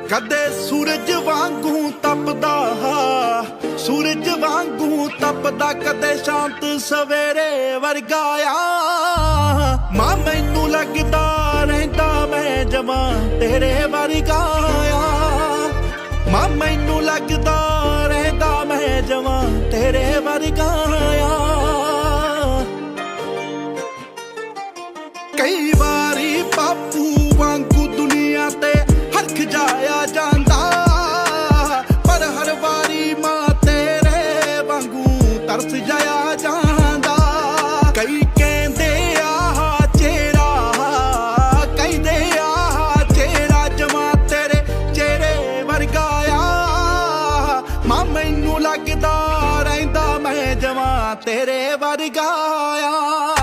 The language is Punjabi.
ਕਦੇ ਸੂਰਜ ਵਾਂਗੂ ਤਪਦਾ, ਸੂਰਜ ਵਾਂਗੂ ਤਪਦਾ, ਕਦੇ ਸ਼ਾਂਤ ਸਵੇਰੇ ਵਰਗਾ ਆ। ਮਾਂ ਮੈਨੂੰ ਲੱਗਦਾ ਰਹਿੰਦਾ ਮੈਂ ਜਵਾਂ ਤੇਰੇ ਵਰਗਾ ਆ। ਮਾਂ ਮੈਨੂੰ ਲੱਗਦਾ ਰਹਿੰਦਾ ਮੈਂ ਜਵਾਂ ਤੇਰੇ ਵਰਗਾ ਆ। ਕਈ ਵਾਰੀ ਬਾਪੂ ਵਾਂਗੂ ਦੁਨੀਆ ਤੇ ਹਰਖ ਜਾਇਆ ਜਾਂਦਾ, ਪਰ ਹਰ ਵਾਰੀ ਮਾਂ ਤੇਰੇ ਵਾਂਗੂ ਤਰਸ ਜਾਇਆ ਜਾਂਦਾ। ਕਈ ਕਹਿੰਦੇ ਆ ਚਿਹਰਾ, ਕਹਿੰਦੇ ਆ ਚਿਹਰਾ ਜਮਾਂ ਤੇਰੇ ਚਿਹਰੇ ਵਰਗਾ ਆ। ਮਾਂ ਮੈਨੂੰ ਲੱਗਦਾ ਰਹਿੰਦਾ ਮੈਂ ਜਮਾਂ ਤੇਰੇ ਵਰਗਾ ਆ।